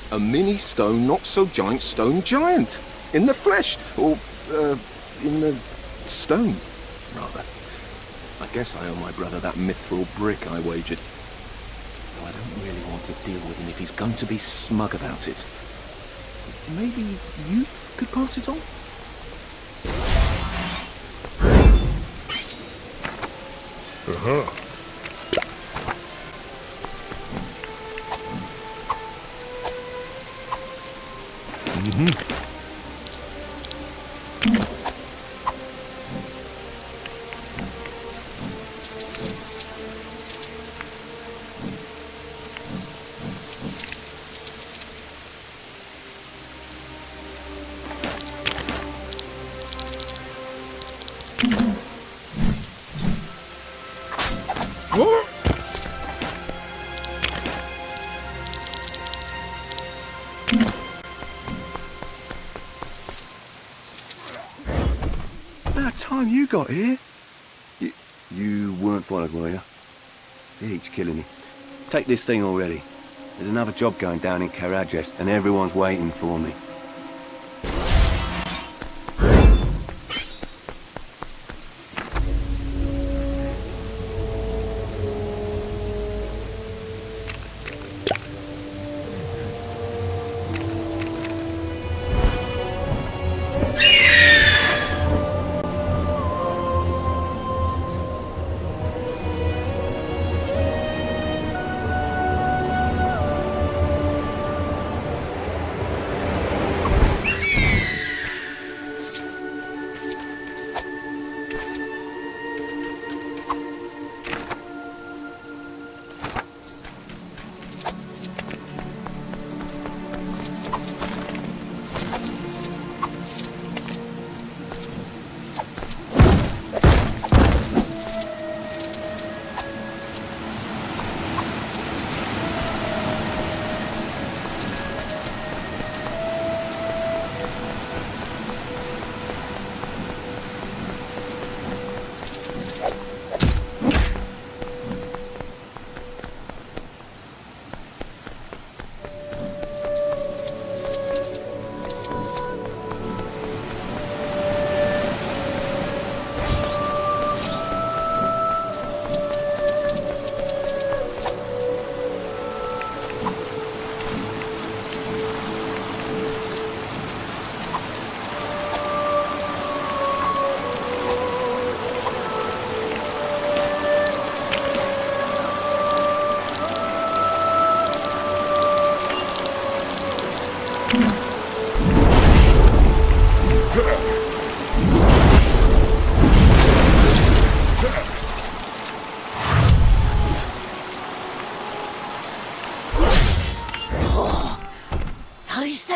A mini stone, not so giant stone giant. In the flesh, or, in the stone, rather. I guess I owe my brother that mithril brick I wagered. Though I don't really want to deal with him if he's going to be smug about it. Maybe you could pass it on? Uh-huh. About time you got here. You weren't followed, were you? The heat's killing you. Take this thing already. There's another job going down in Karadjes, and everyone's waiting for me.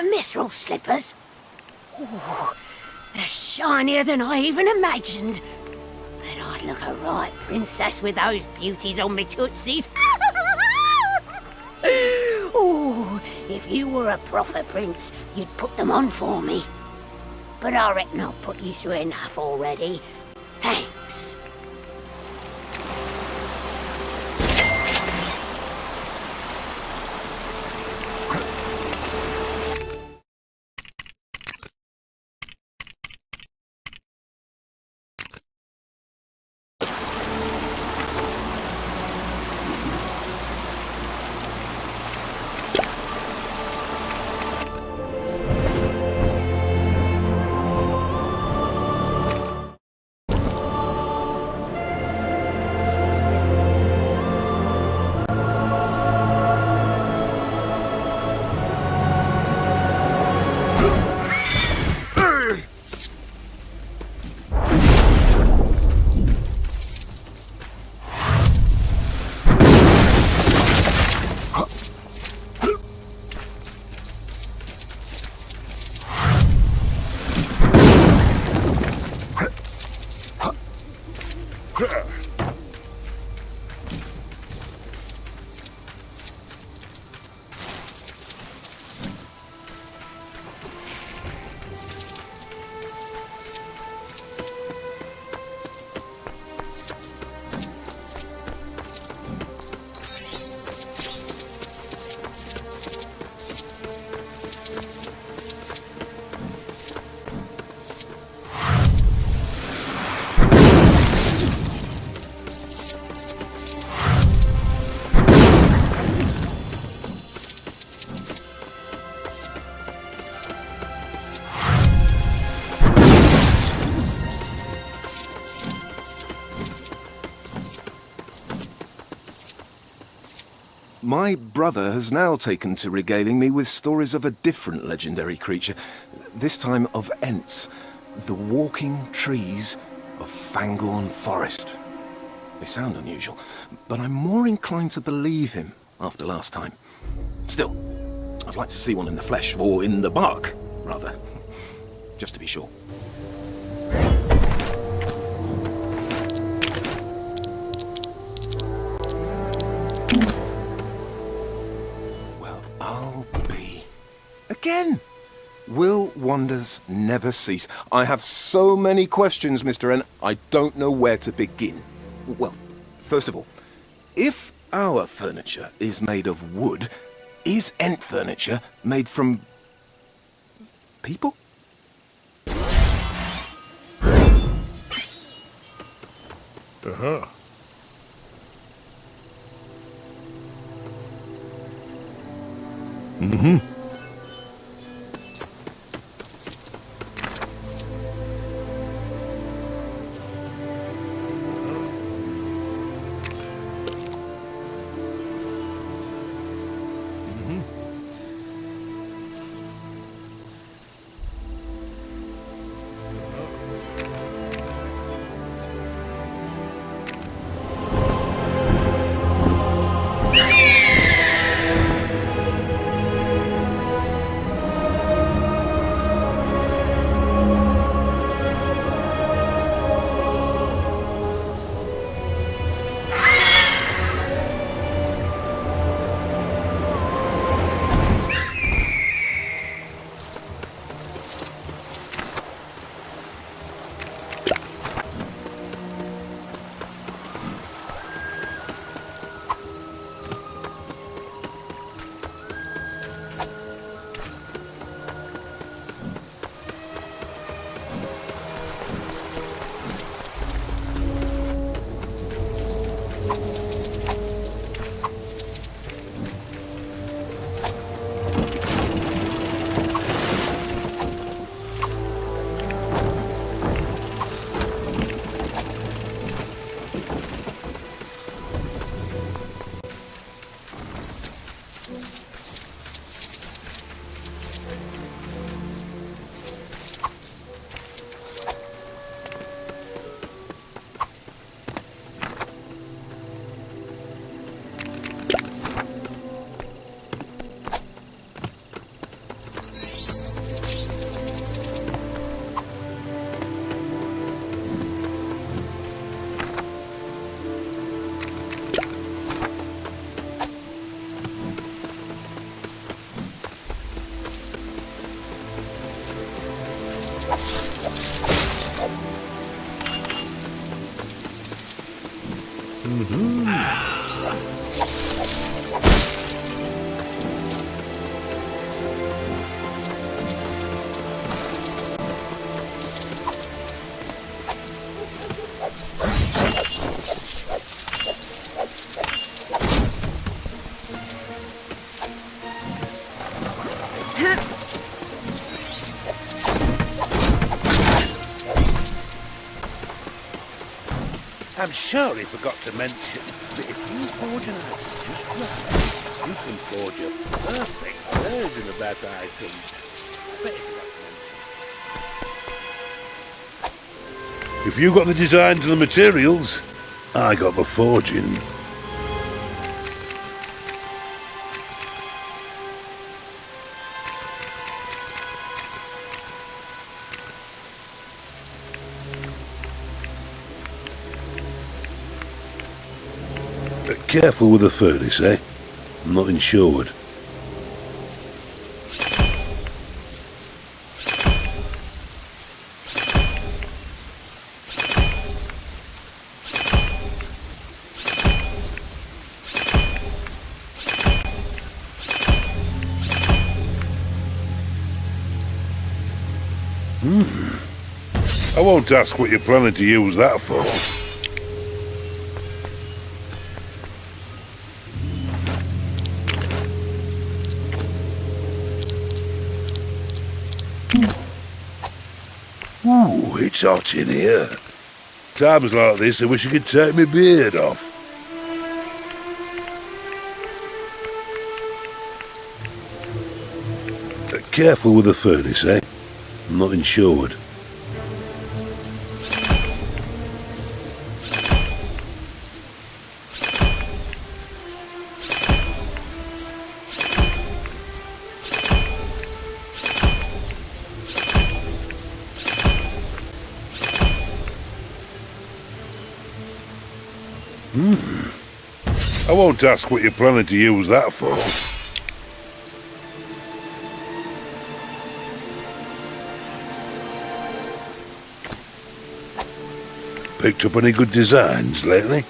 mithril slippers? Ooh, they're shinier than I even imagined. But I'd look a right princess with those beauties on me tootsies. Ooh, if you were a proper prince, you'd put them on for me. But I reckon I've put you through enough already. Thanks. My brother has now taken to regaling me with stories of a different legendary creature, this time of Ents, the walking trees of Fangorn Forest. They sound unusual, but I'm more inclined to believe him after last time. Still, I'd like to see one in the flesh, or in the bark, rather, just to be sure. Again! Will wonders never cease? I have so many questions, Mr. N. I don't know where to begin. Well, first of all, if our furniture is made of wood, is Ent furniture made from people? Uh-huh. Mm-hmm. I'm sure he forgot to mention that if you forge an item just right, you can forge a perfect version of that item. I bet he forgot to mention. If you got the designs and the materials, I got the forging. Careful with the furnace, eh? I'm not insured. I won't ask what you're planning to use that for. Ooh, it's hot in here. Times like this, I wish I could take my beard off. Careful with the furnace, eh? I'm not insured. I won't ask what you're planning to use that for. Picked up any good designs lately?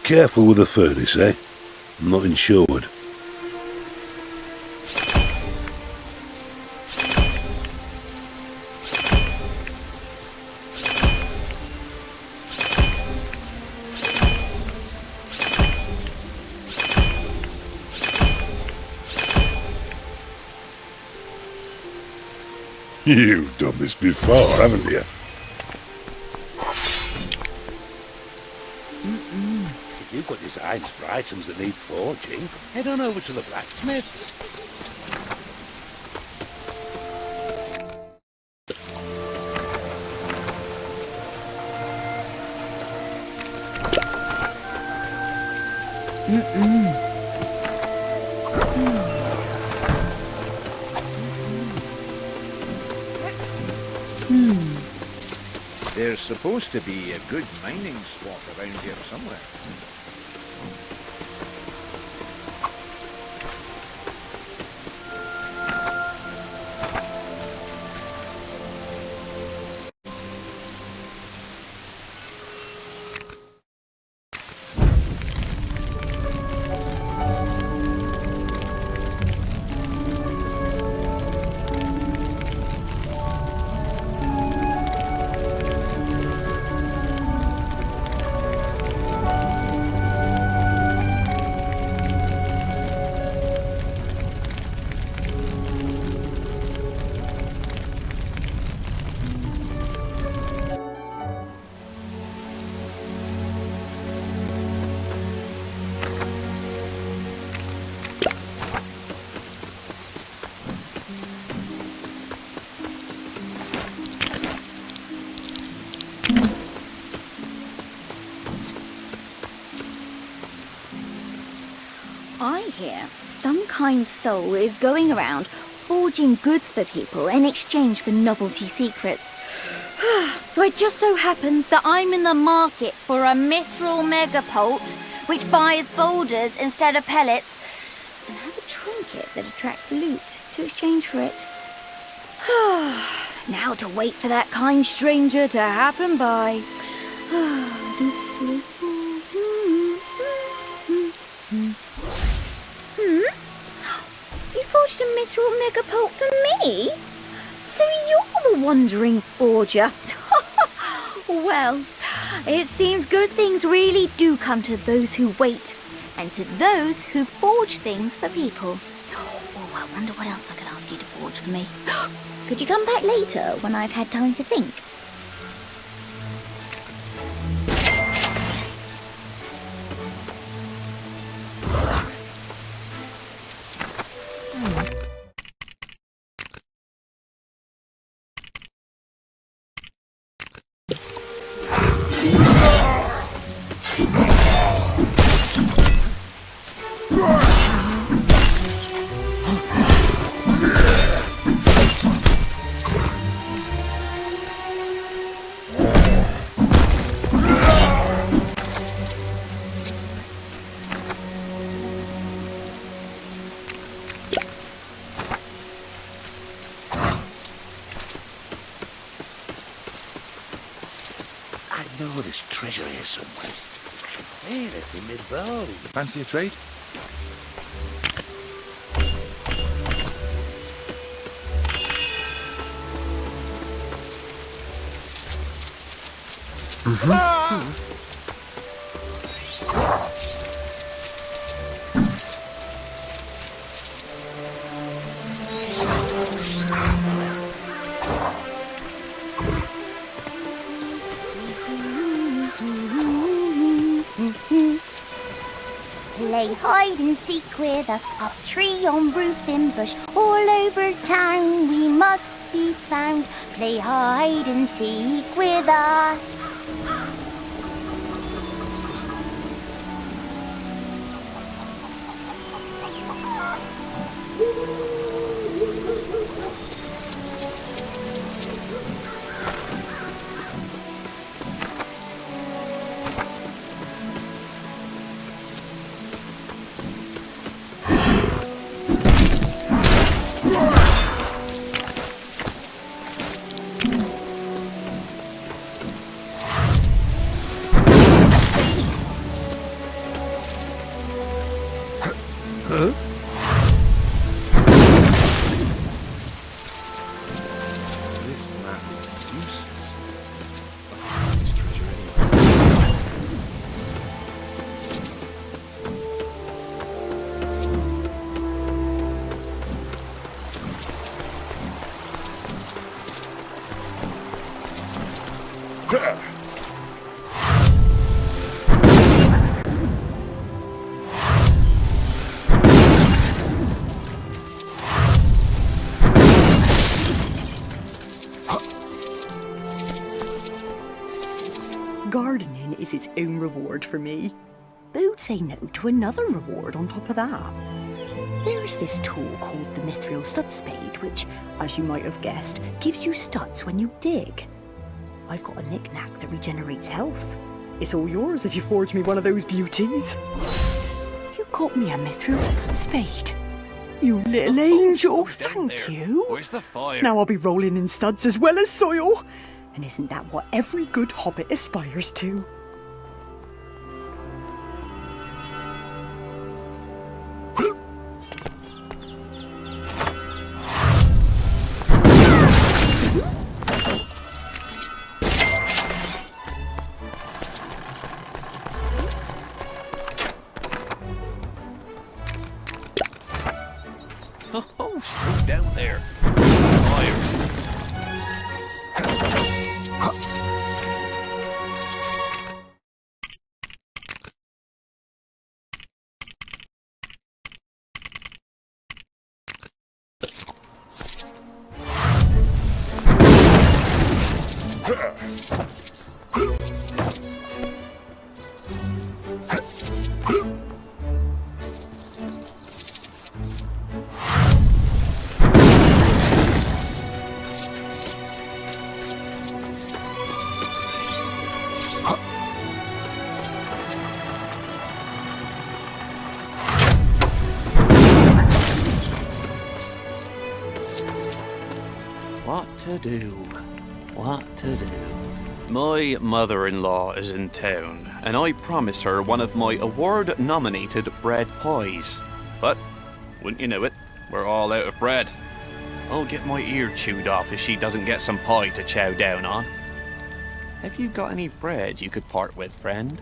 Careful with the furnace, eh? I'm not insured. You've done this before, haven't you? If you've got designs for items that need forging, head on over to the blacksmith's. There's supposed to be a good mining swamp around here somewhere. I hear some kind soul is going around forging goods for people in exchange for novelty secrets. It just so happens that I'm in the market for a mithril megapult, which fires boulders instead of pellets, and have a trinket that attracts loot to exchange for it. Now to wait for that kind stranger to happen by. You forged a mithril megapult for me? So you're the wandering forger. Well, it seems good things really do come to those who wait, and to those who forge things for people. Oh, I wonder what else I could ask you to forge for me. Could you come back later when I've had time to think? I know there's treasure here somewhere. Anything in bowl. Fancy a trade? Play hide and seek with us, up tree, on roof, in bush, all over town we must be found. Play hide and seek with us. This map is useless. But this treasure anyway. Gardening is its own reward for me. But who'd say no to another reward on top of that? There's this tool called the mithril stud spade, which, as you might have guessed, gives you studs when you dig. I've got a knick-knack that regenerates health. It's all yours if you forge me one of those beauties. You got me a mithril stud spade. You little angel, thank you. Where's the fire? Now I'll be rolling in studs as well as soil. And isn't that what every good hobbit aspires to? Oh, slow down there. Fire. to do? What to do? My mother-in-law is in town, and I promised her one of my award-nominated bread pies. But, wouldn't you know it, we're all out of bread. I'll get my ear chewed off if she doesn't get some pie to chow down on. Have you got any bread you could part with, friend?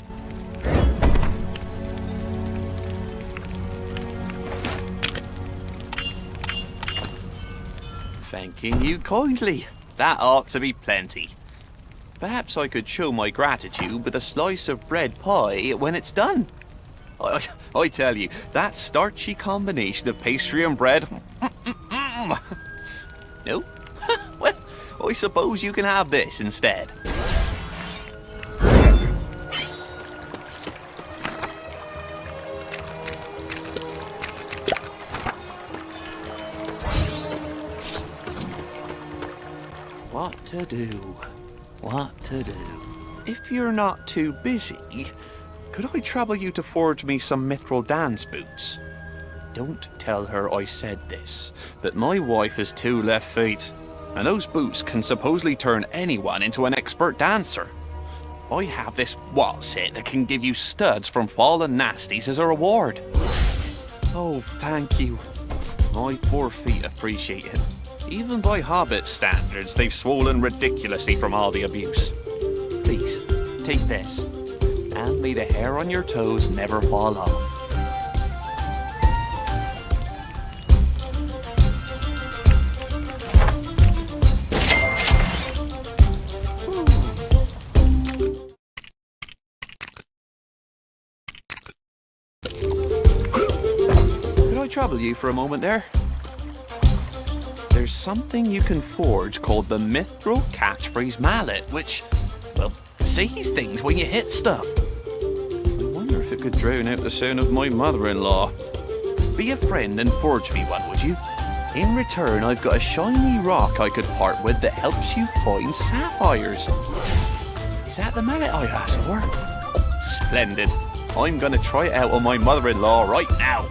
Thanking you kindly. That ought to be plenty. Perhaps I could show my gratitude with a slice of bread pie when it's done. I tell you, that starchy combination of pastry and bread... No? Well, I suppose you can have this instead. What to do? What to do? If you're not too busy, could I trouble you to forge me some mithril dance boots? Don't tell her I said this, but my wife has 2 left feet, and those boots can supposedly turn anyone into an expert dancer. I have this waltz set that can give you studs from fallen nasties as a reward. Oh, thank you. My poor feet appreciate it. Even by Hobbit standards, they've swollen ridiculously from all the abuse. Please, take this, and may the hair on your toes never fall off. Could I trouble you for a moment there? There's something you can forge called the mithril catchphrase mallet, which, well, says things when you hit stuff. I wonder if it could drown out the sound of my mother-in-law. Be a friend and forge me one, would you? In return, I've got a shiny rock I could part with that helps you find sapphires. Is that the mallet I asked for? Oh, splendid. I'm gonna try it out on my mother-in-law right now.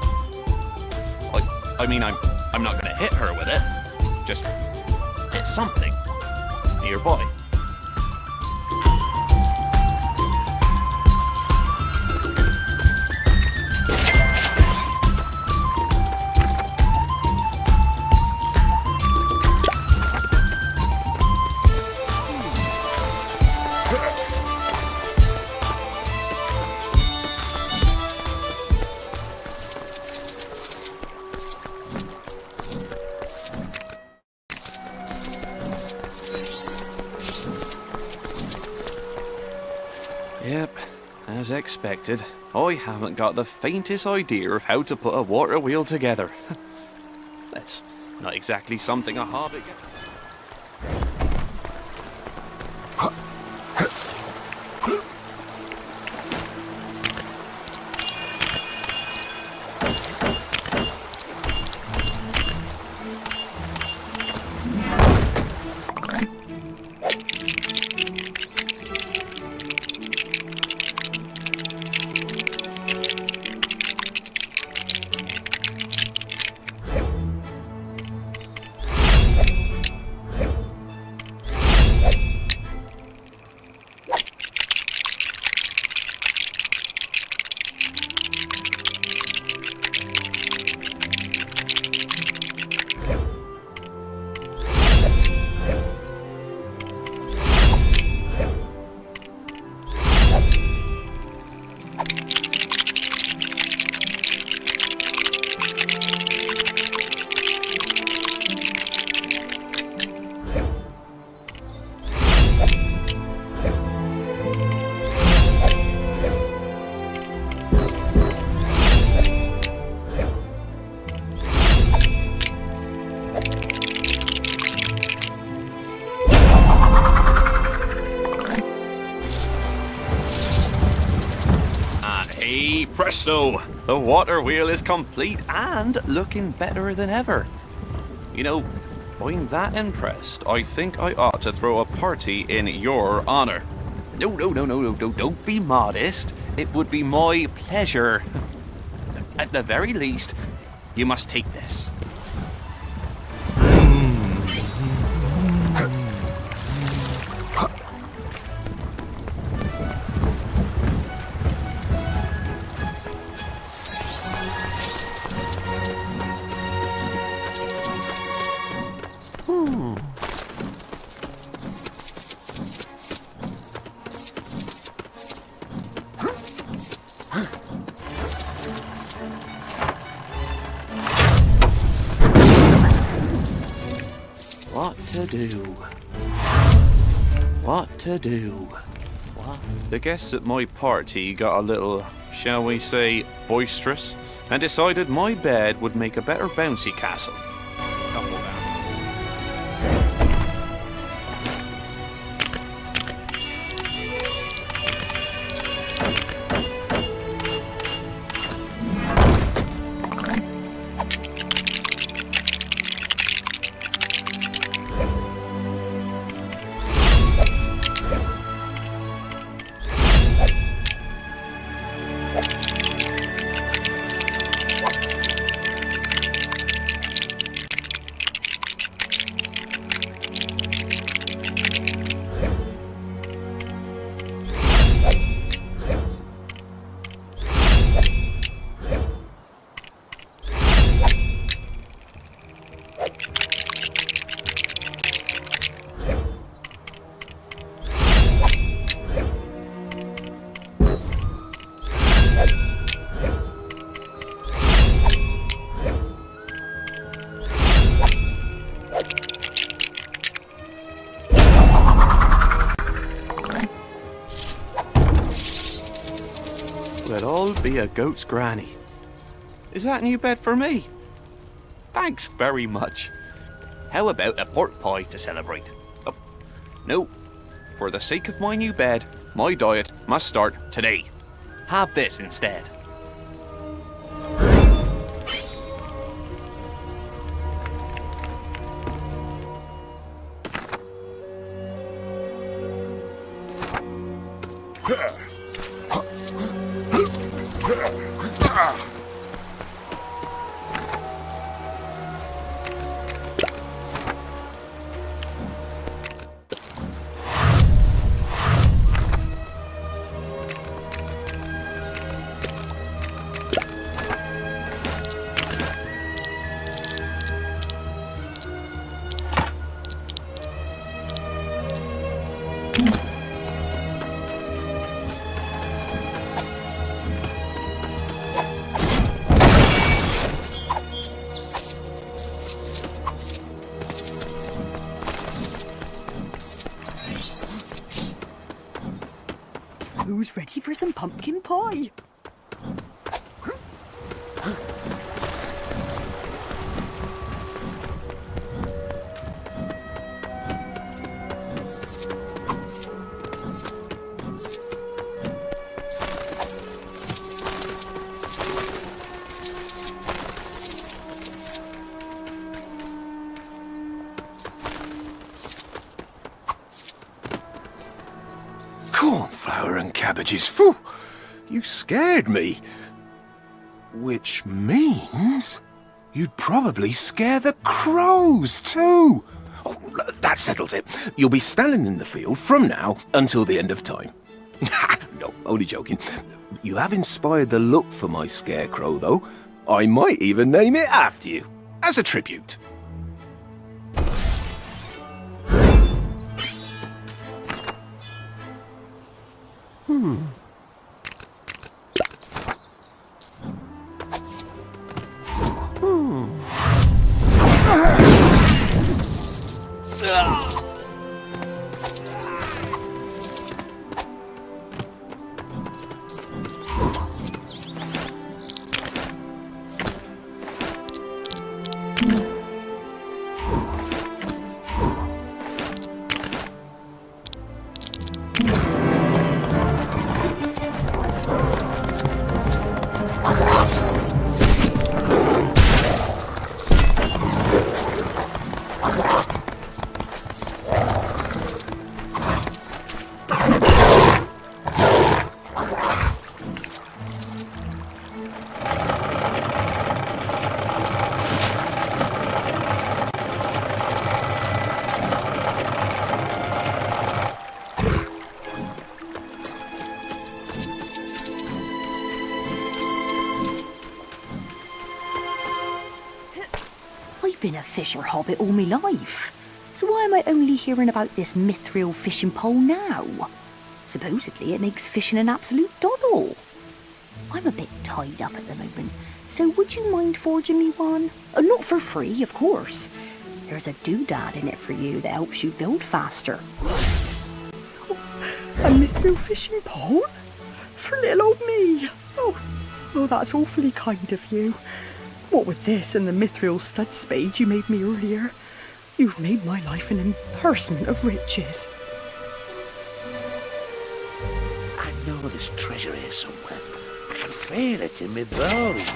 I mean, I'm not gonna hit her with it. Just hit something nearby. Yep, as expected, I haven't got the faintest idea of how to put a water wheel together. That's not exactly something a hobbit gets. Hey, presto! The water wheel is complete and looking better than ever. You know, I'm that impressed, I think I ought to throw a party in your honor. No, don't be modest. It would be my pleasure. At the very least, you must take this. What to do? What to do? What? The guests at my party got a little, shall we say, boisterous, and decided my bed would make a better bouncy castle. Tumble down. Will all be a goat's granny. Is that a new bed for me? Thanks very much. How about a pork pie to celebrate? Oh, no. For the sake of my new bed, my diet must start today. Have this instead. Who's ready for some pumpkin pie? Cornflower and cabbages. Phew! You scared me. Which means you'd probably scare the crows too. Oh, that settles it. You'll be standing in the field from now until the end of time. No, only joking. You have inspired the look for my scarecrow, though. I might even name it after you, as a tribute. I've been a fisher hobbit all my life. So why am I only hearing about this mithril fishing pole now? Supposedly it makes fishing an absolute doddle. I'm a bit tied up at the moment, so would you mind forging me one? Not for free, of course. There's a doodad in it for you that helps you build faster. A mithril fishing pole? For little old me? Oh, that's awfully kind of you. What with this and the mithril stud spade you made me earlier, you've made my life an embarrassment of riches. I know there's treasure here somewhere. I can feel it in my bones.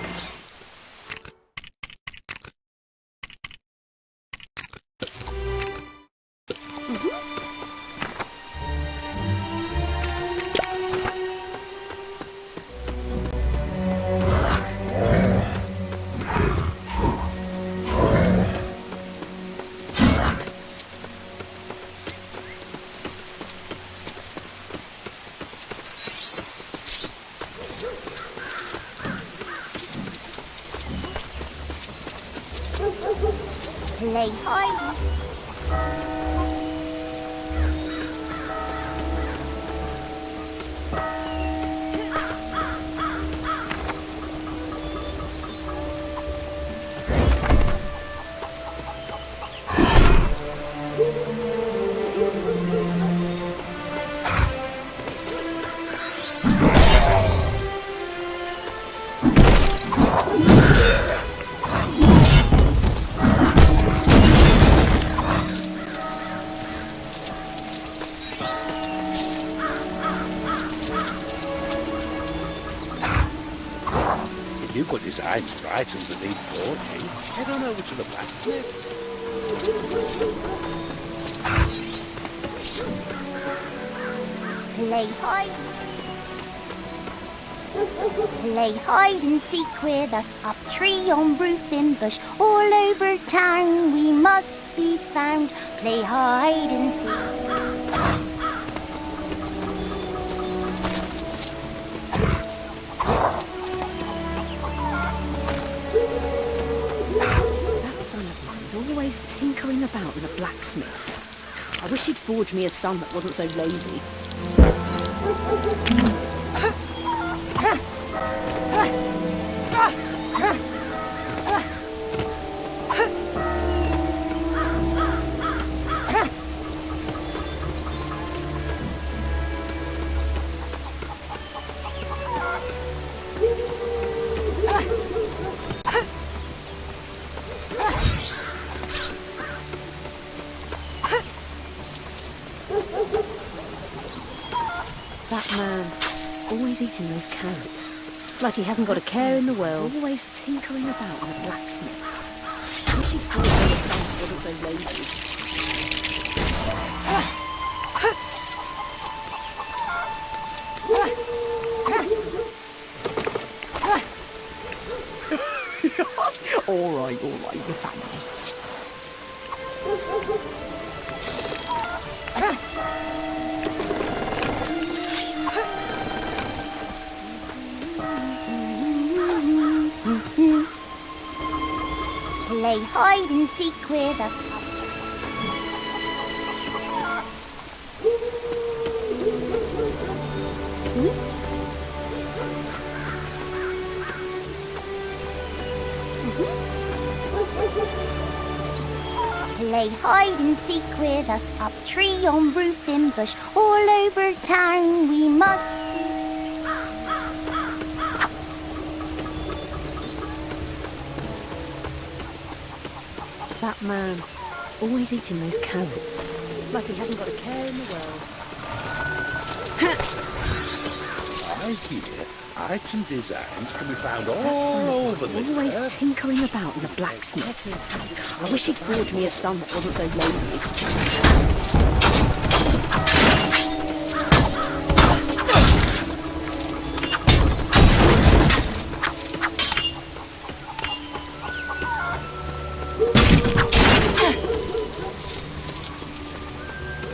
Play hide. You've got designs for items that need forging. Head on over to the blacksmith. Play hide. Play hide and seek with us, up tree, on roof, in bush, all over town we must be found. Play hide and seek. That son of mine's always tinkering about in the blacksmiths. I wish he'd forge me a son that wasn't so lazy. That man, always eating those carrots. It's like he hasn't got a care in the world. He's always tinkering about in the blacksmiths. I wish he'd thought that wasn't so lazy. All right, your family. Play hide and seek with us. Play hide and seek with us, up tree, on roof, in bush, all over town we must. That man, always eating those carrots. It's like he hasn't got a care in the world. I hear item designs can be found all That son of over mine's the always earth. tinkering about in the blacksmiths. I wish he'd forge me a son that wasn't so lazy.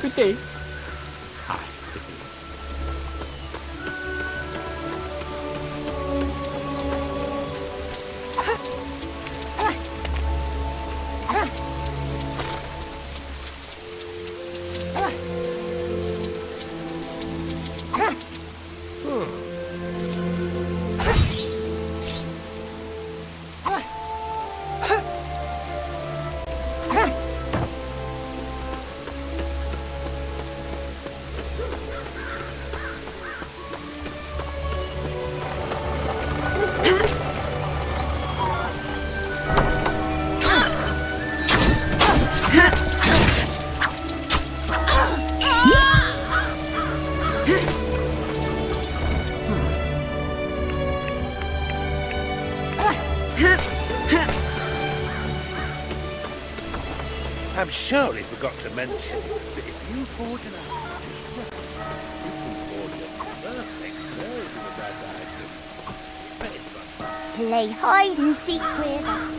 Good day. I'm sure he forgot to mention that if you forge an item just right, you can forge a perfect version of that item. Bet it's got Play hide and seek with us.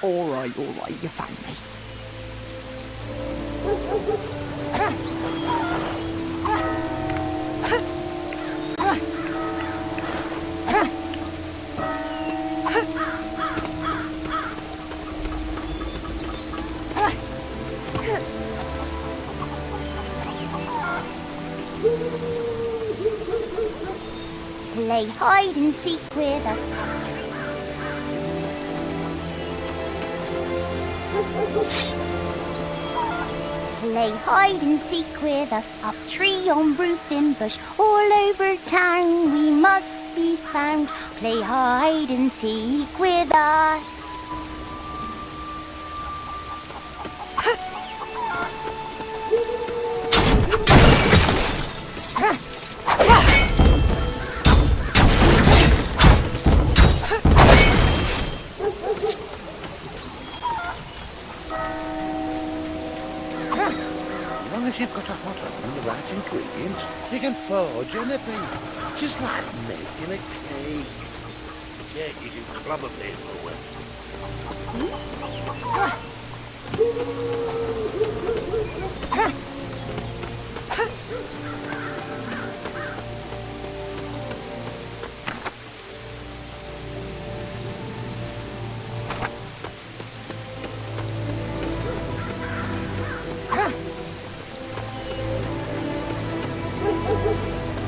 All right, you found me. Play hide and seek with us. Play hide and seek with us. Up tree, on roof, in bush, all over town we must be found. Play hide and seek with us. As long as you've got a hot oven and the right ingredients, you can forge anything. Just like making a cake. The cake you can club a people with.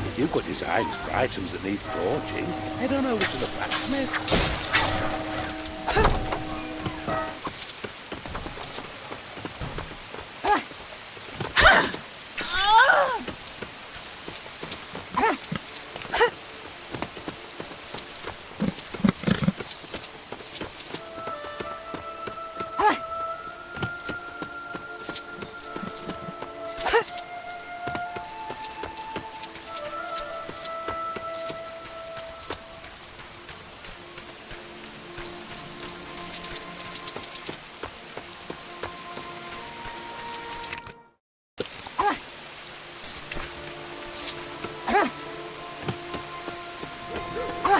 If you've got designs for items that need forging, head on over to the blacksmith.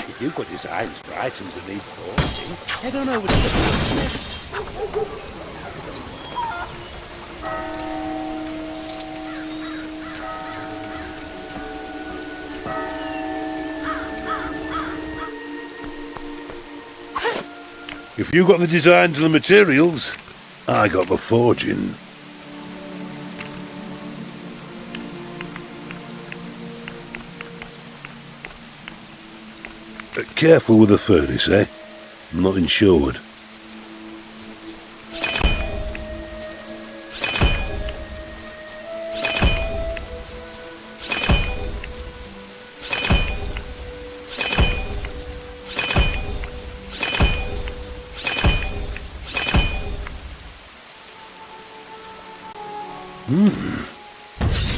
If you've got designs for items that need forging, head on over to the blacksmith. If you got the designs and the materials, I got the forging. Careful with the furnace, eh? I'm not insured.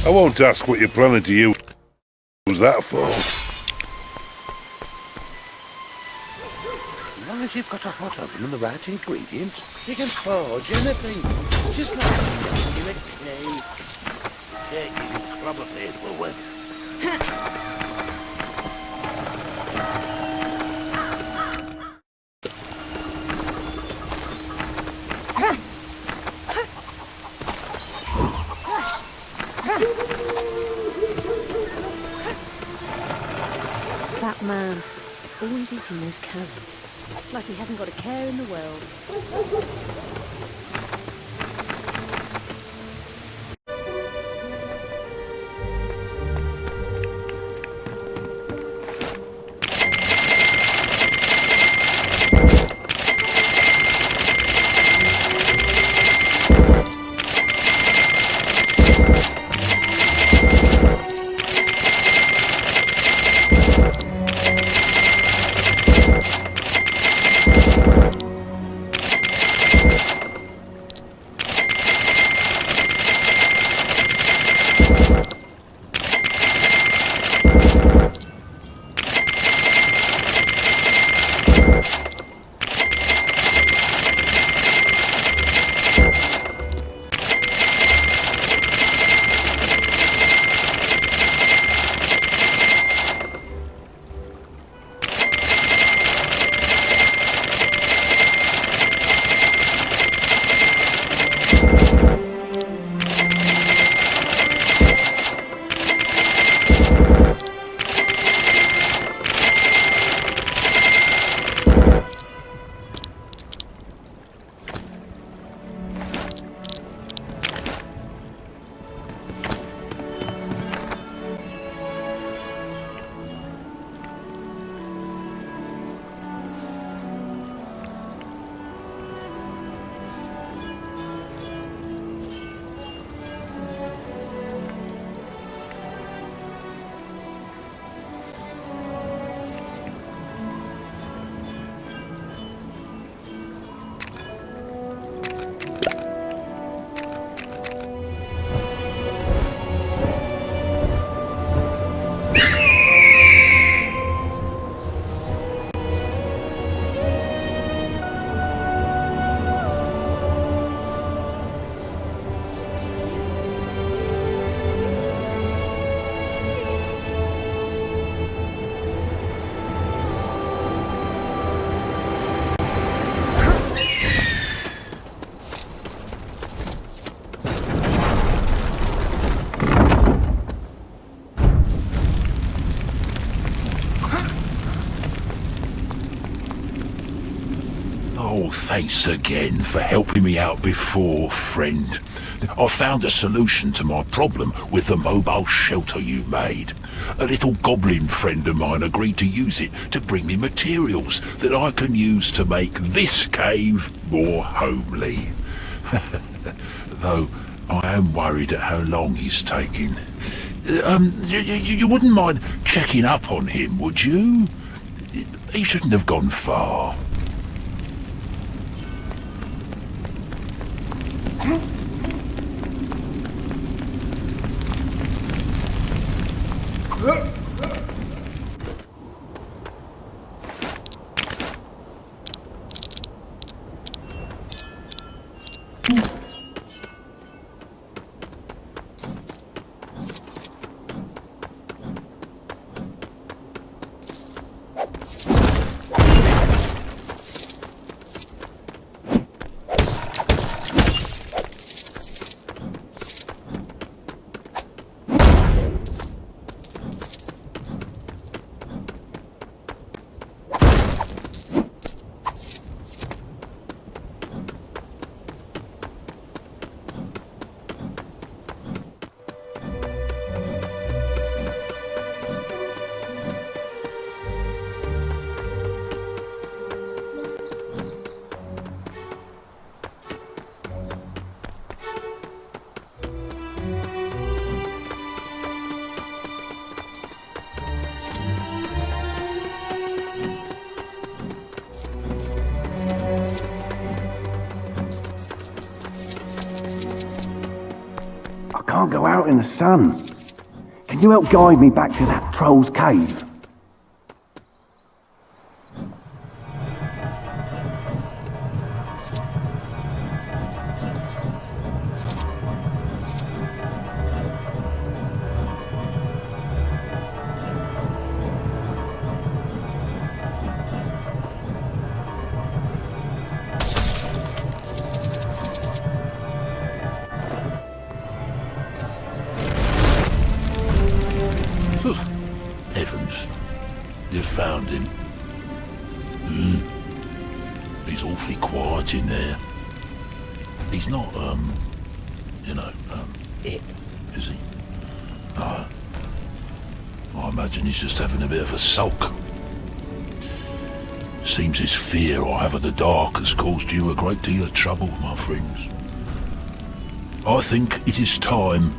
I won't ask what you're planning to use that for. As long as you've got a hot oven and the right ingredients, you can forge anything. Just like making a cake. Cake you can club a people with. That man, always eating those carrots. Like he hasn't got a care in the world. Oh, thanks again for helping me out before, friend. I found a solution to my problem with the mobile shelter you made. A little goblin friend of mine agreed to use it to bring me materials that I can use to make this cave more homely. Though I am worried at how long he's taking. You wouldn't mind checking up on him, would you? He shouldn't have gone far. I can't go out in the sun. Can you help guide me back to that troll's cave? Heavens, you found him. He's awfully quiet in there. He's not, is he? No. I imagine he's just having a bit of a sulk. Seems this fear I have of the dark has caused you a great deal of trouble, my friends. I think it is time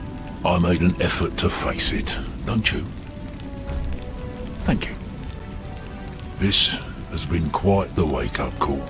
I made an effort to face it, don't you? Thank you. This has been quite the wake-up call.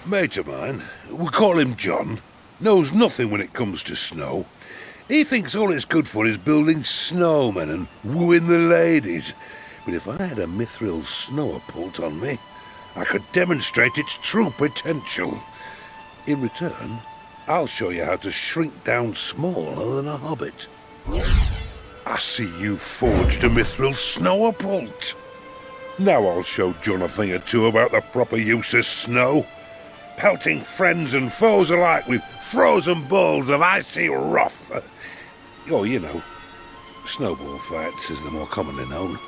Mate of mine, we call him John, knows nothing when it comes to snow. He thinks all it's good for is building snowmen and wooing the ladies. But if I had a mithril snow pult on me, I could demonstrate its true potential. In return, I'll show you how to shrink down smaller than a hobbit. I see you forged a mithril snow pult. Now I'll show John a thing or two about the proper use of snow. Pelting friends and foes alike with frozen balls of icy wrath. Oh, you know, snowball fights as they're more commonly known.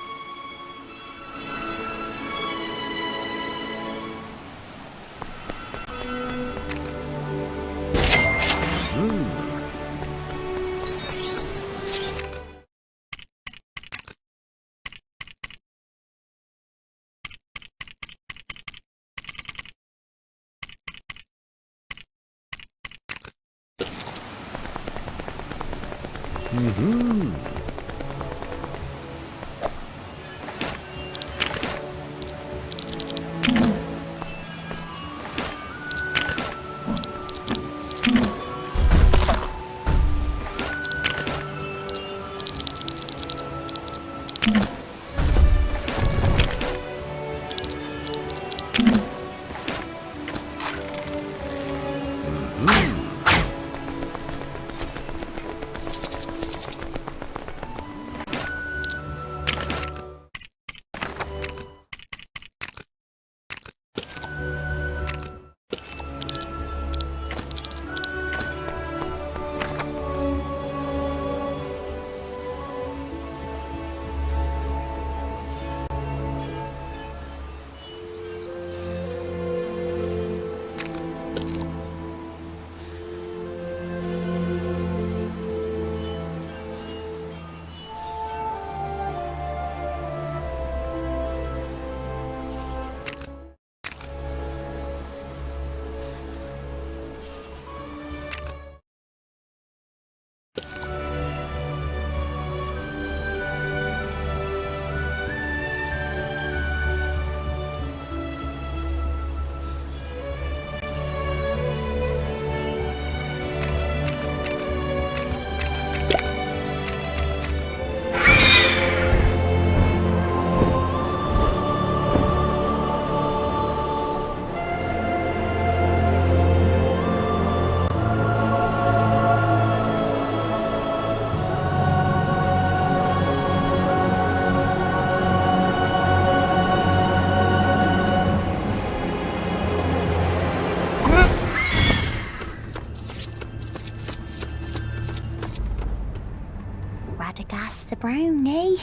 Radagast the Brown, eh?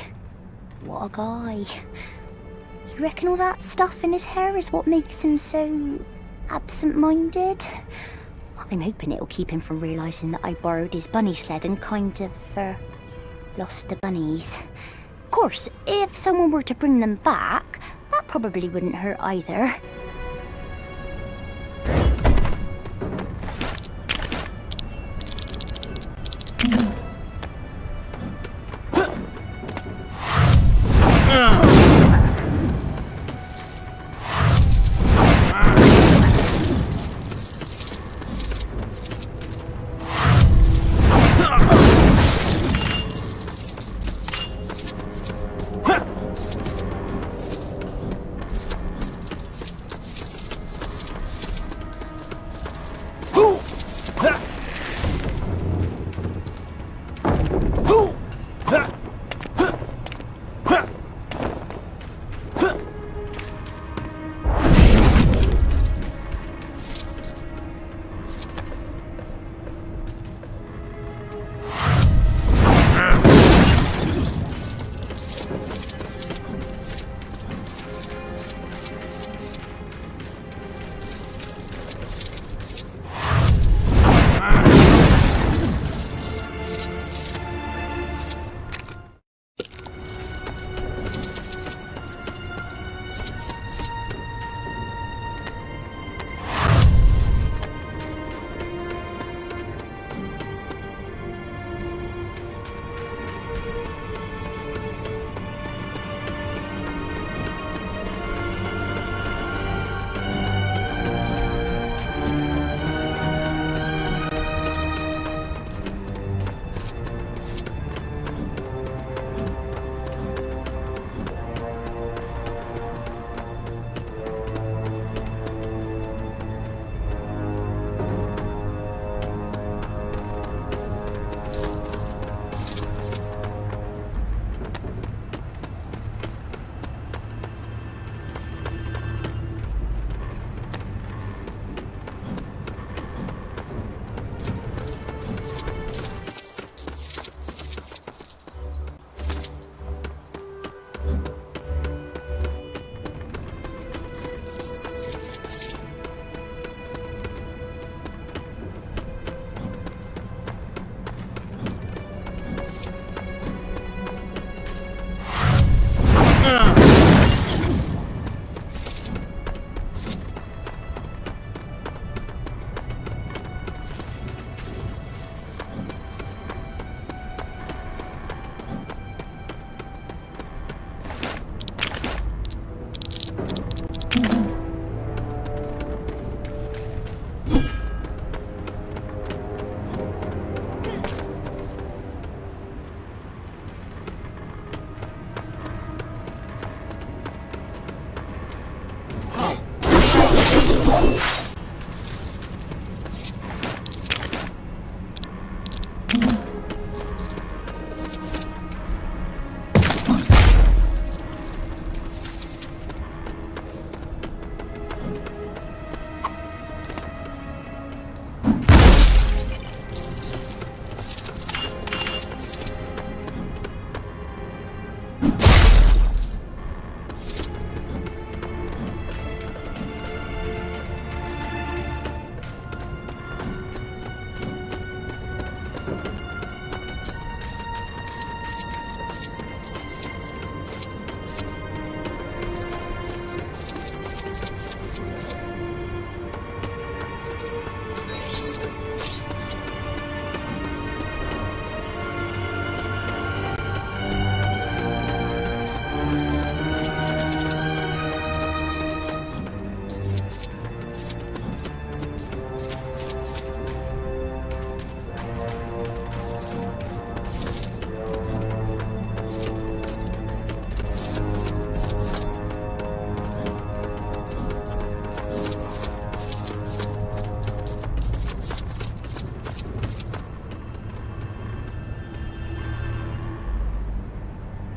What a guy. You reckon all that stuff in his hair is what makes him so absent-minded? I'm hoping it'll keep him from realising that I borrowed his bunny sled and kind of, lost the bunnies. Of course, if someone were to bring them back, that probably wouldn't hurt either.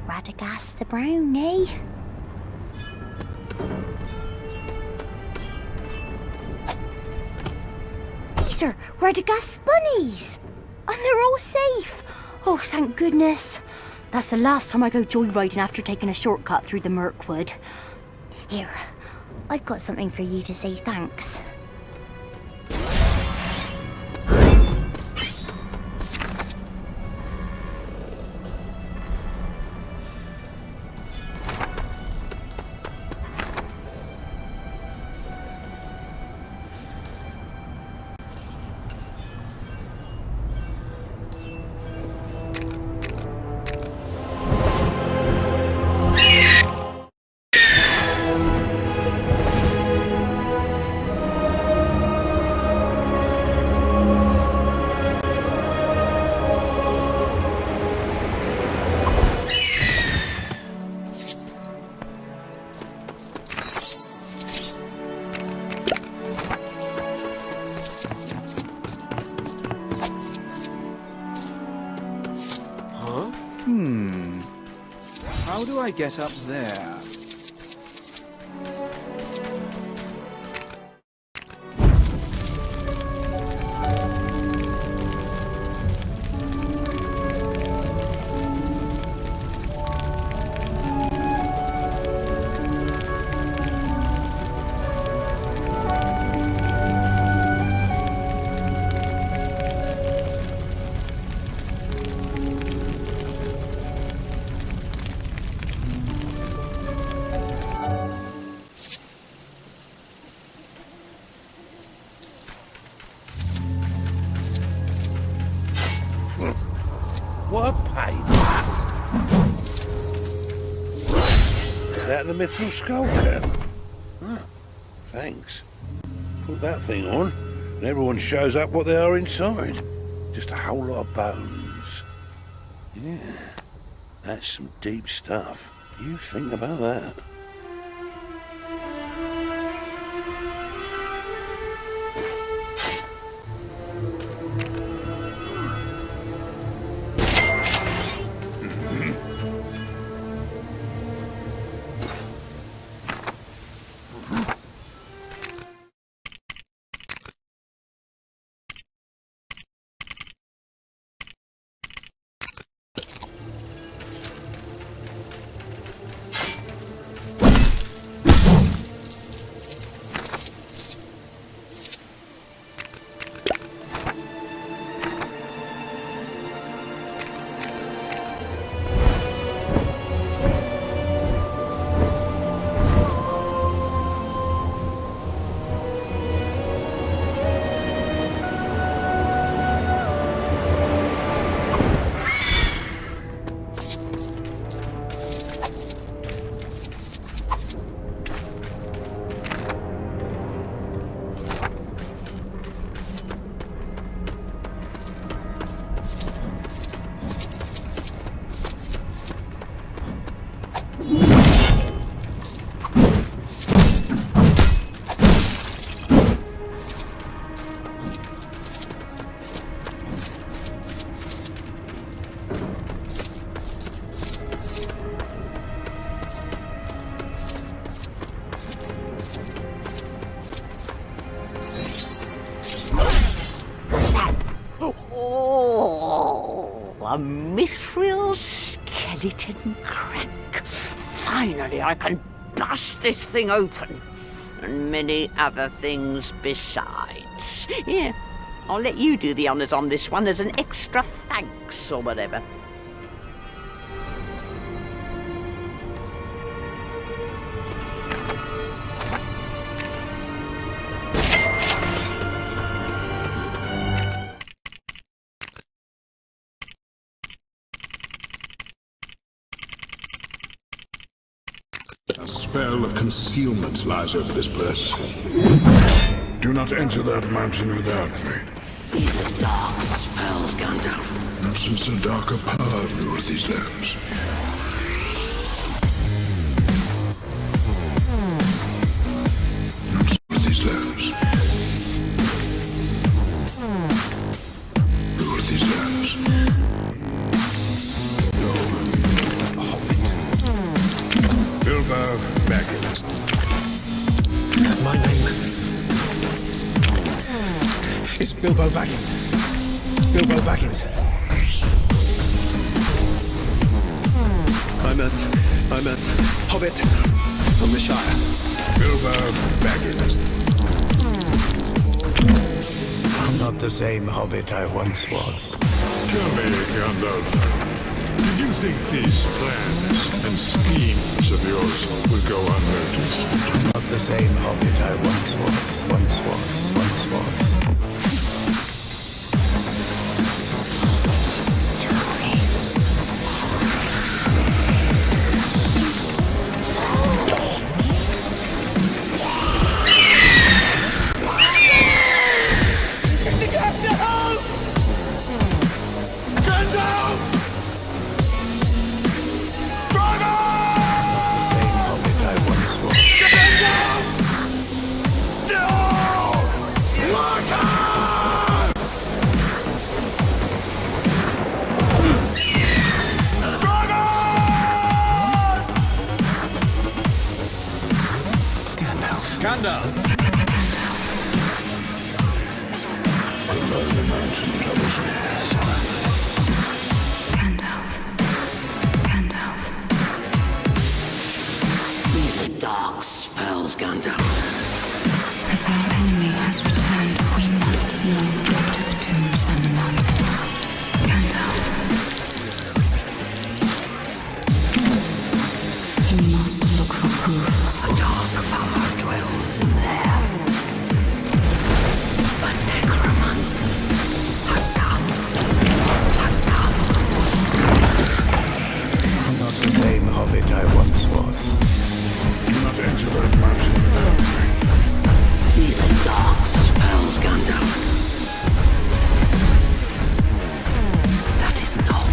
Radagast the brownie. These are Radagast bunnies! And they're all safe! Oh, thank goodness. That's the last time I go joyriding after taking a shortcut through the Mirkwood. Here, I've got something for you to say thanks. How do I get up there? What a pain. Is that the mithril skull cap? Oh, thanks. Put that thing on, and everyone shows up what they are inside. Just a whole lot of bones. Yeah, that's some deep stuff. You think about that. A mithril skeleton crack. Finally, I can bust this thing open. And many other things besides. Here, I'll let you do the honours on this one as an extra thanks or whatever. A spell of concealment lies over this place. Do not enter that mountain without me. These are dark spells, Gandalf. Nonsense and darker power rule these lands. Nonsense these lands. Rule these lands. So, this is the Hobbit. Bilbo Baggins. My name is Bilbo Baggins. Bilbo Baggins. I'm a Hobbit from the Shire. Bilbo Baggins. I'm not the same Hobbit I once was. Tell me, Gandalf, did you think these plans and schemes of yours would go unnoticed? I'm not the same Hobbit I once was. Gandalf! These are dark spells, Gandalf. If our enemy has returned, we must know go to the tombs and the mountains. Gandalf. You must look for proof. A dark power dwells in there. A necromancer has come. I'm not the same Hobbit I once was. Do not enter that mountain without me. These are dark spells, Gandalf. That is known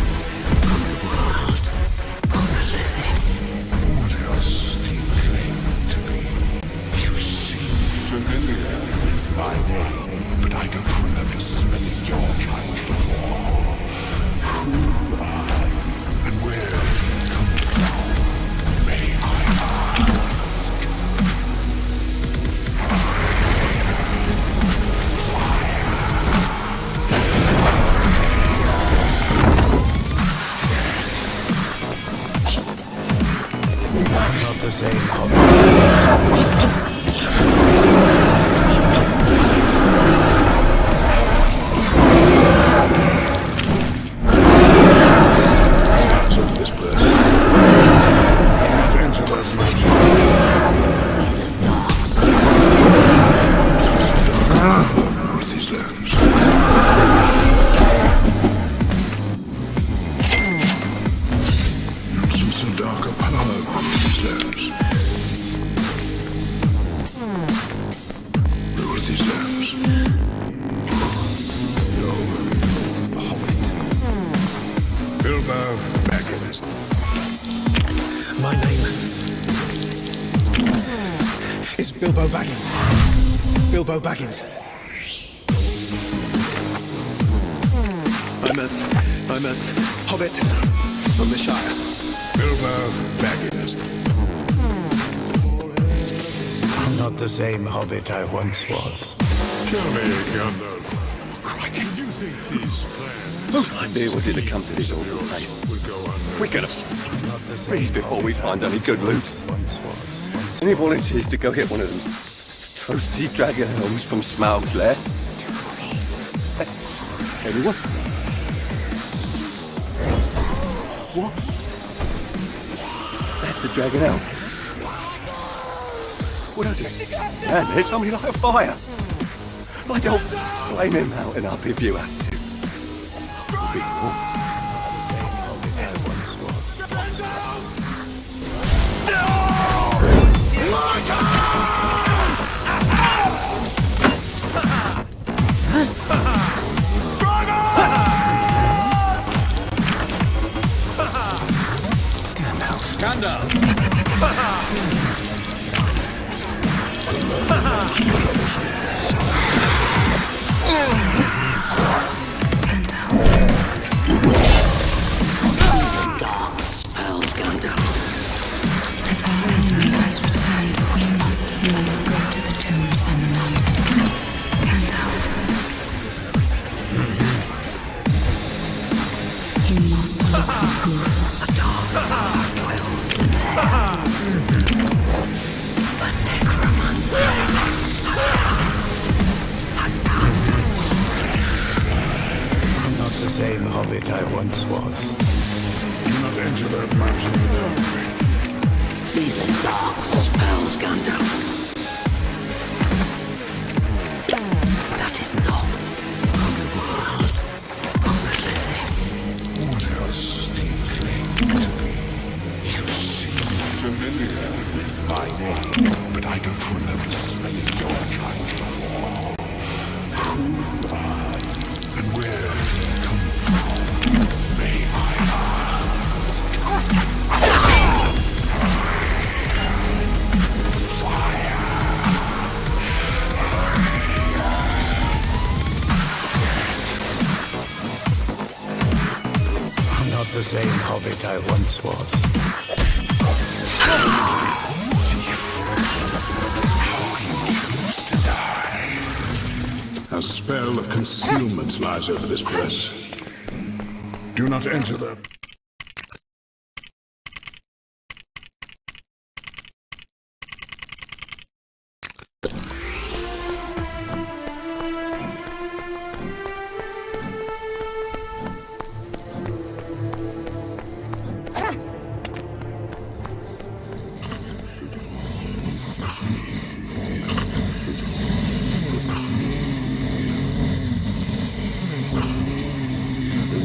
from the world of the living. What else do you claim to be? You seem familiar with my name, but I don't remember spelling your kind before. Who are you, and where do you come from? May I ask? I'm not the same Hobbit. Hands over this place. Not enter that mountain. These are dark Rule these lands. Nonsense and darker power rule these lands. Rule these lands. So, this is the Hobbit. Bilbo Baggins. My name is Bilbo Baggins. Bilbo Baggins. I'm a Hobbit from the Shire. Bilbo Baggins. I'm not the same Hobbit I once was. Tell me, Gandalf, do you think these plans Whose idea was it to come to this awful place? would go unnoticed? We could have Not the same freeze before we find any good loot. once was. Any volunteers to go get one of them toasty dragon helms from Smaug's lair? Anyone? What? That's a dragon helm. What I do? And there's somebody like a fire. I don't blame him mountain up if you have to. Would be cool. The same Hobbit I once was. Dark spells, Gandalf. If our enemy has returned, we must now go to the tombs and the mountains. Gandalf. You must look for proof. A dark power dwells in there. The necromancer has done. I'm not the same Hobbit I once was. Do not enter that maps in the dark. These are dark spells, Gandalf. That is not from the world of the living. What else do you claim to be? You seem familiar with my name, but I don't remember smelling your kind before. Who are you, and where do you come from? May I ask? I'm not the same Hobbit I once was. Choose to die. A spell of concealment lies over this place. Do not enter the...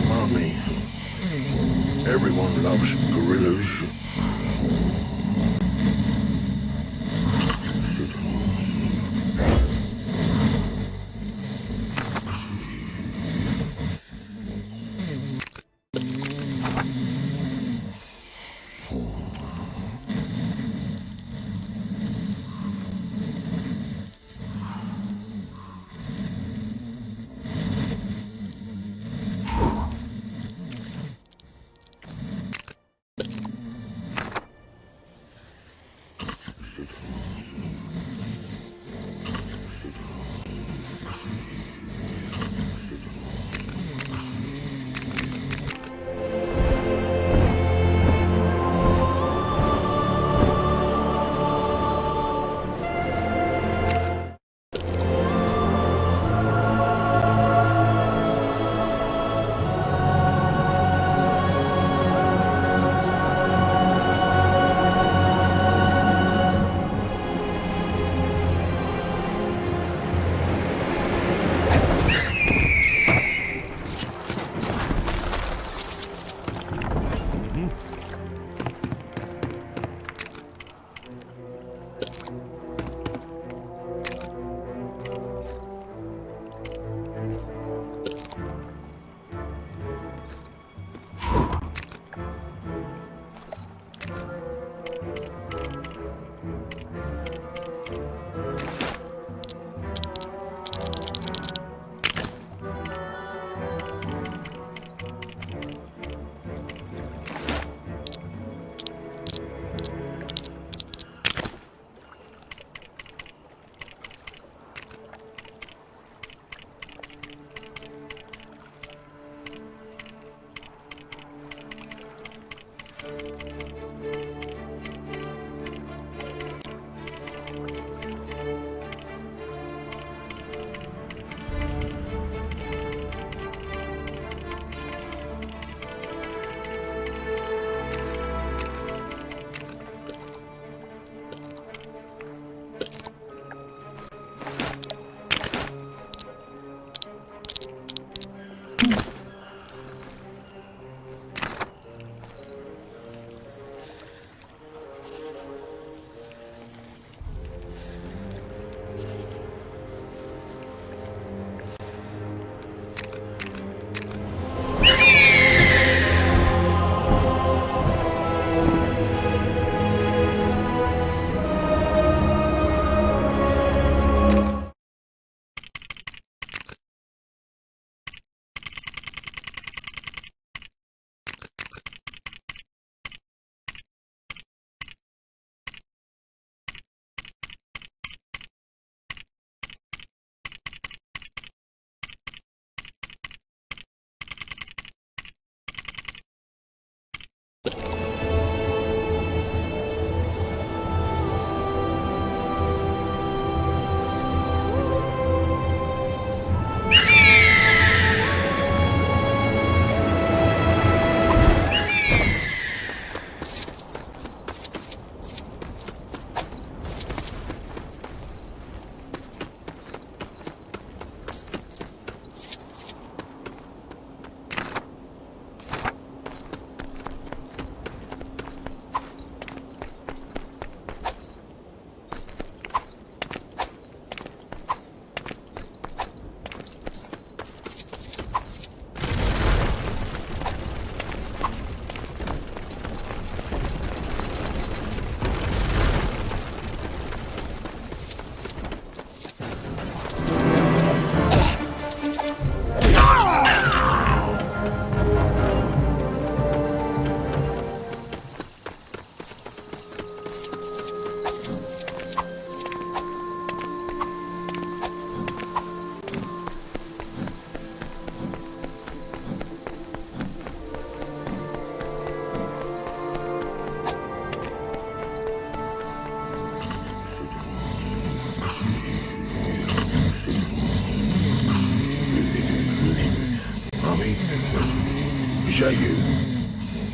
Mommy. Everyone loves gorillas.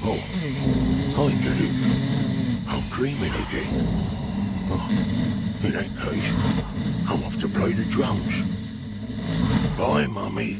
Oh, I get it. I'm dreaming again. Oh, in that case, I'm off to play the drums. Bye, Mummy.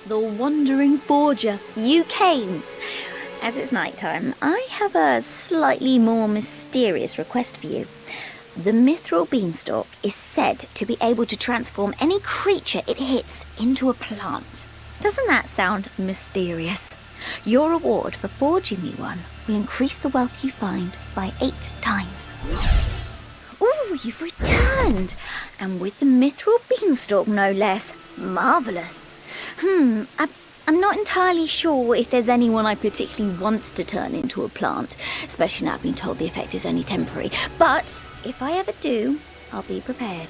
The Wandering Forger, you came. As it's night time, I have a slightly more mysterious request for you. The mithril beanstalk is said to be able to transform any creature it hits into a plant. Doesn't that sound mysterious? Your reward for forging me one will increase the wealth you find by 8 times. Ooh, you've returned! And with the mithril beanstalk, no less. Marvellous. I'm not entirely sure if there's anyone I particularly want to turn into a plant, especially now I've been told the effect is only temporary. But if I ever do, I'll be prepared.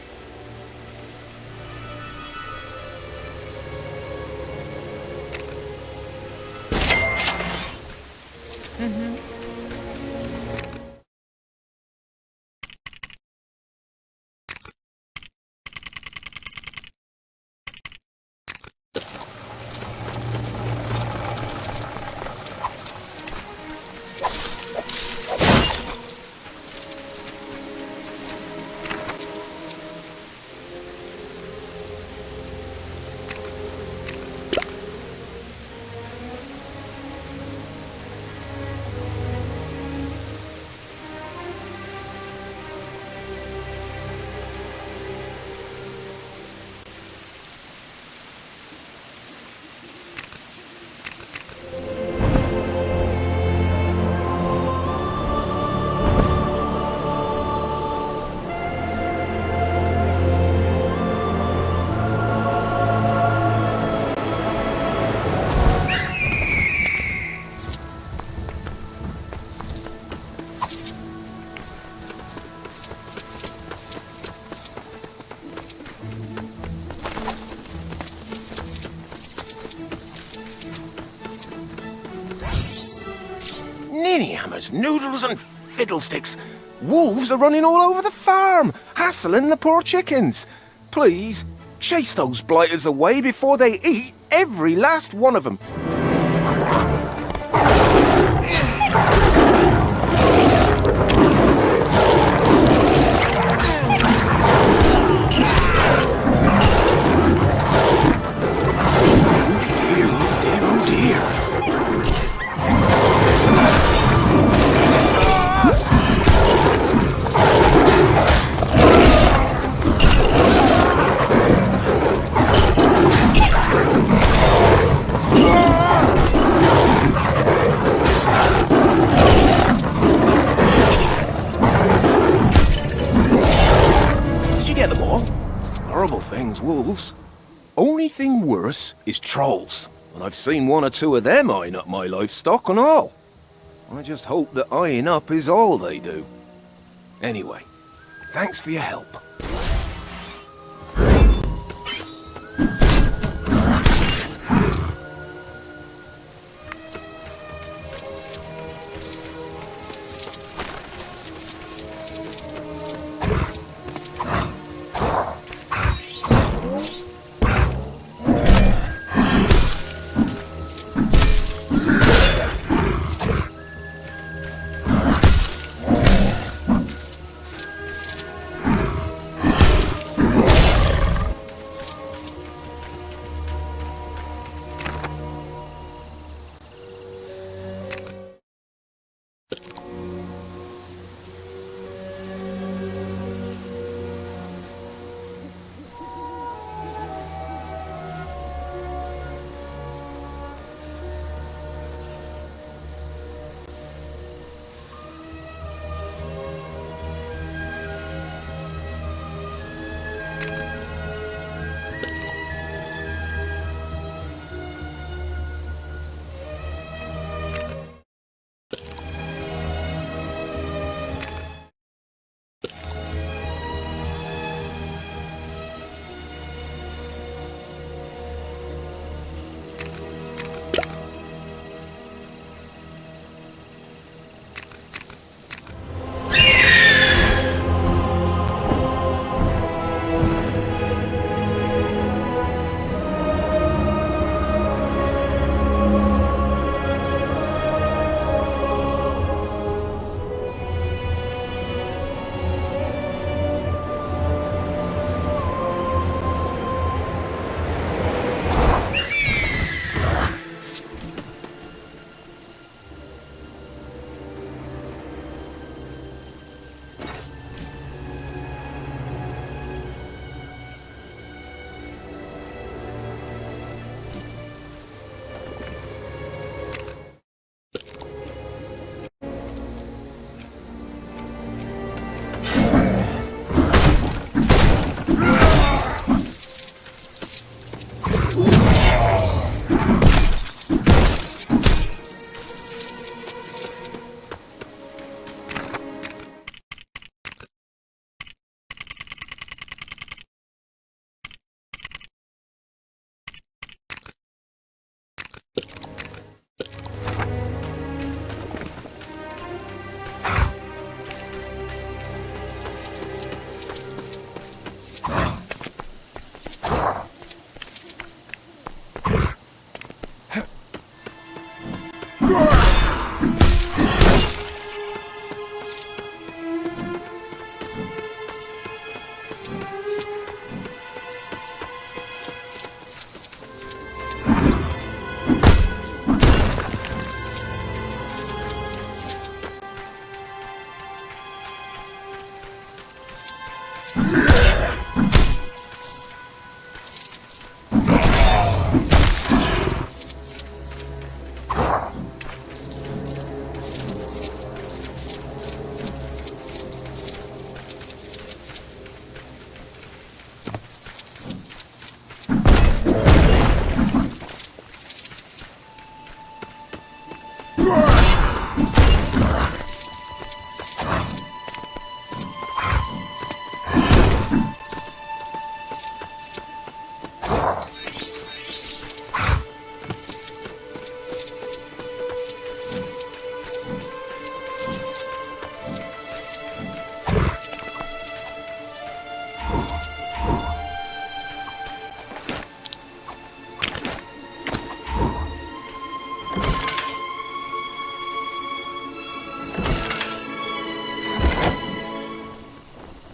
Ninnyhammers, noodles and fiddlesticks. Wolves are running all over the farm, hassling the poor chickens. Please, chase those blighters away before they eat every last one of them. Horrible things, wolves. Only thing worse is trolls, and I've seen 1 or 2 of them eyeing up my livestock and all. I just hope that eyeing up is all they do. Anyway, thanks for your help.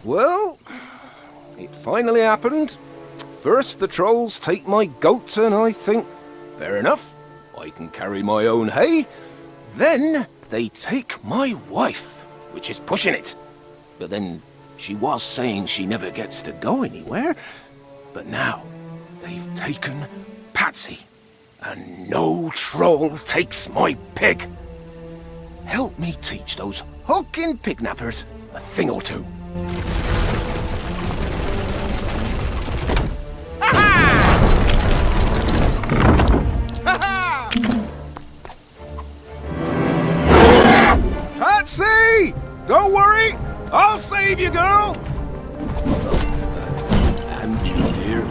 Well, it finally happened. First the trolls take my goat and I think, fair enough, I can carry my own hay. Then they take my wife, which is pushing it. But then she was saying she never gets to go anywhere. But now they've taken Patsy, and no troll takes my pig. Help me teach those hulking pignappers a thing or two. Patsy! Don't worry! I'll save you, girl! I'm just here.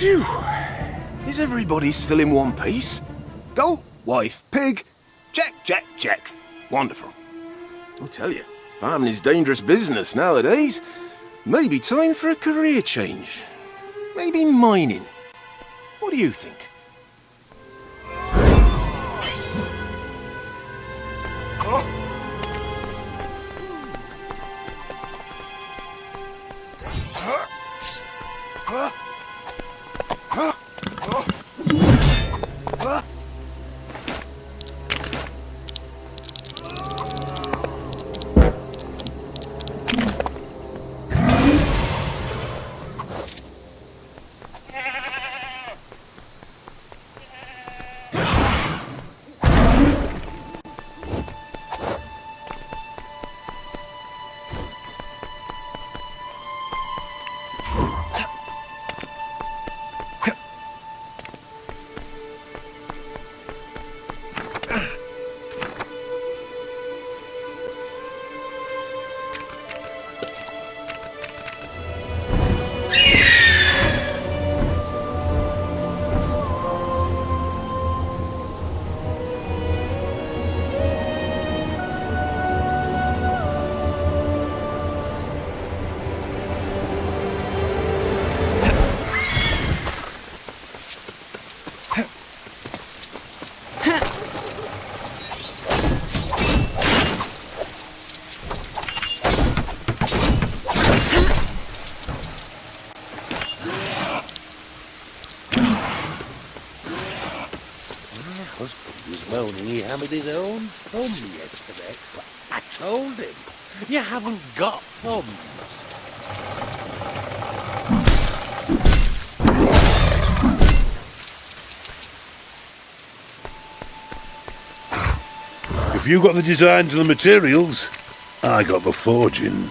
Phew. Is everybody still in one piece? Goat, wife, pig. Check, check, check. Wonderful. I tell you, farming's dangerous business nowadays. Maybe time for a career change. Maybe mining. What do you think? Moaning he hammered his own thumb yesterday, but I told him, you haven't got thumbs. If you got the designs and the materials, I got the forging.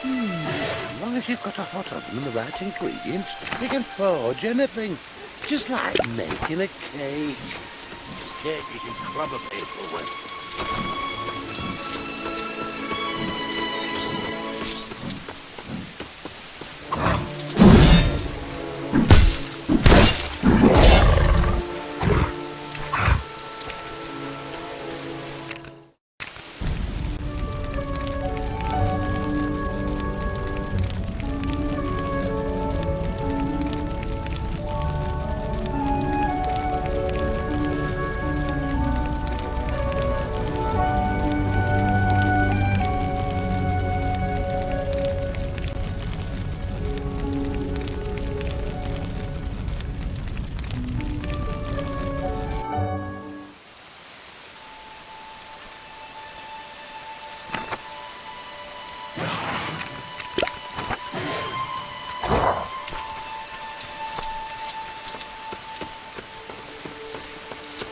As long as you've got a hot oven and the right ingredients, you can forge anything. Just like making a cake. Cake you can clobber people with.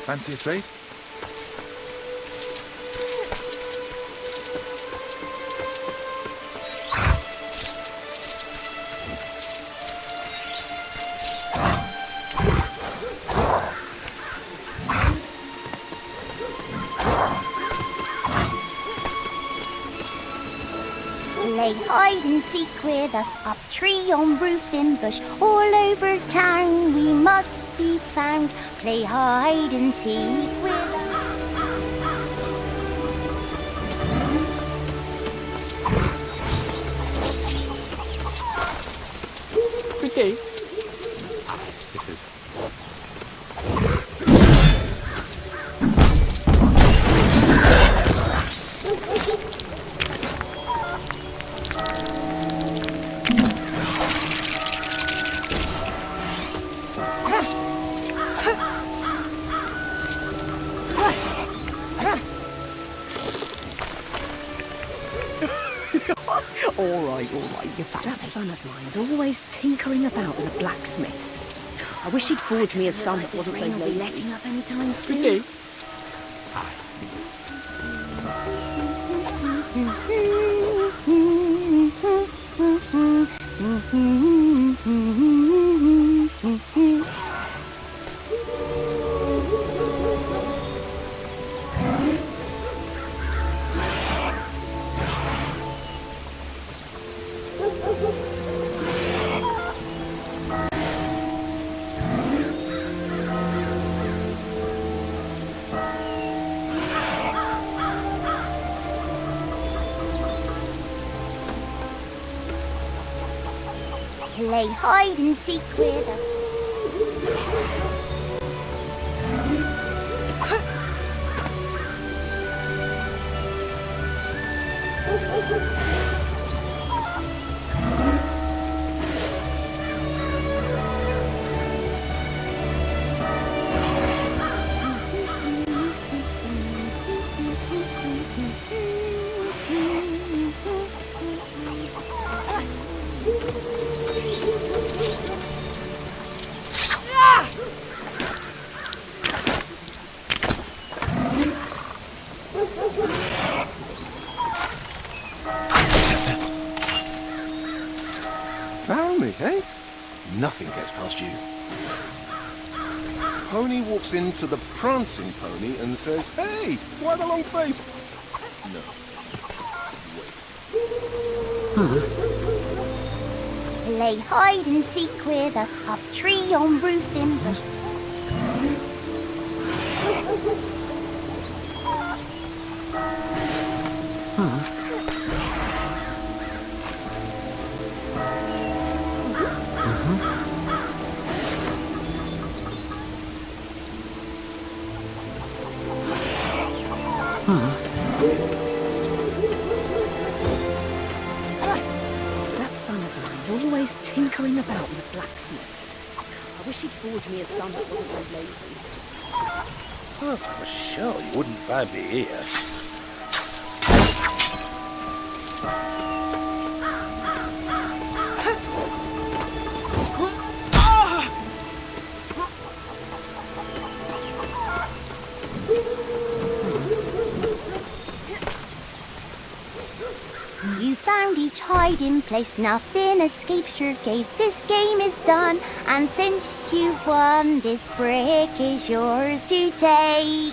Fancy a trade? Play hide and seek with us, up tree, on roof, in bush, all over town we must be found. Play hide and seek with us. Okay. All right, you fat. That son of mine's always tinkering about in the blacksmiths. I wish he'd forge me a son that wasn't so Rain will be lazy. letting up anytime soon. Okay. Play hide and seek with us. Found me, eh? Nothing gets past you. Pony walks into the prancing pony and says, "Hey, why the long face?" No. Play hide and seek with us, up tree, on roof, in bush. That son of mine's always tinkering about with blacksmiths. I wish he'd forge me a son that wasn't so lazy. Well, if I was sure you wouldn't find me here. You found each hiding place, nothing escapes your gaze. This game is done, and since you've won, this brick is yours to take.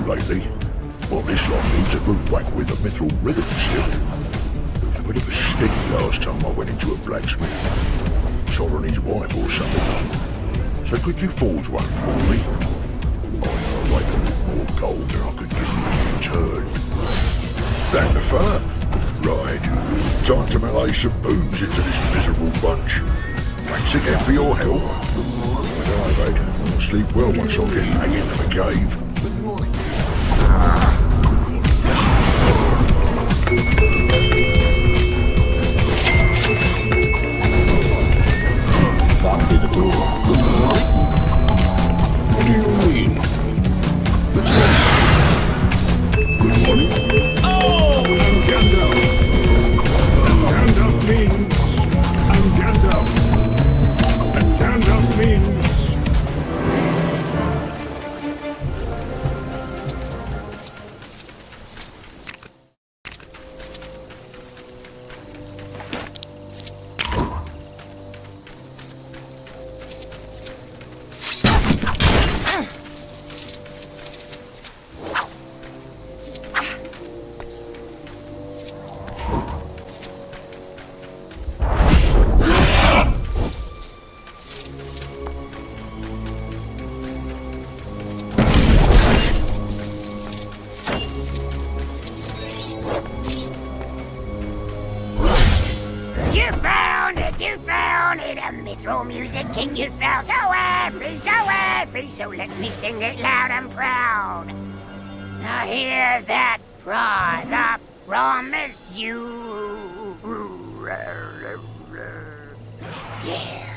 lately. Well, this lot needs a good whack with a mithril rhythm stick. There was a bit of a stink last time I went into a blacksmith. Shot on his wife or something. So could you forge one for me? I know a way to get more gold than I could give you in return. That the fun? Right. Time to melee some booms into this miserable bunch. Thanks again for your help. Good night, mate. I'll sleep well once I get back into the cave. Found in the door. What do you mean? Good morning. Oh! And Gandalf. And Gandalf means... And Gandalf. And Gandalf means... King, you felt so happy, so let me sing it loud and proud. Now here's that prize, a Promise you. Yeah.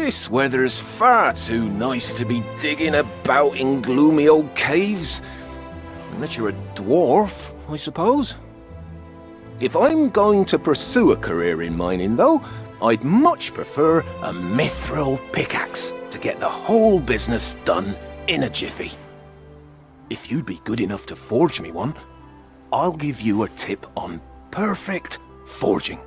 This weather's far too nice to be digging about in gloomy old caves. Unless you're a dwarf, I suppose. If I'm going to pursue a career in mining, though, I'd much prefer a mithril pickaxe to get the whole business done in a jiffy. If you'd be good enough to forge me one, I'll give you a tip on perfect forging.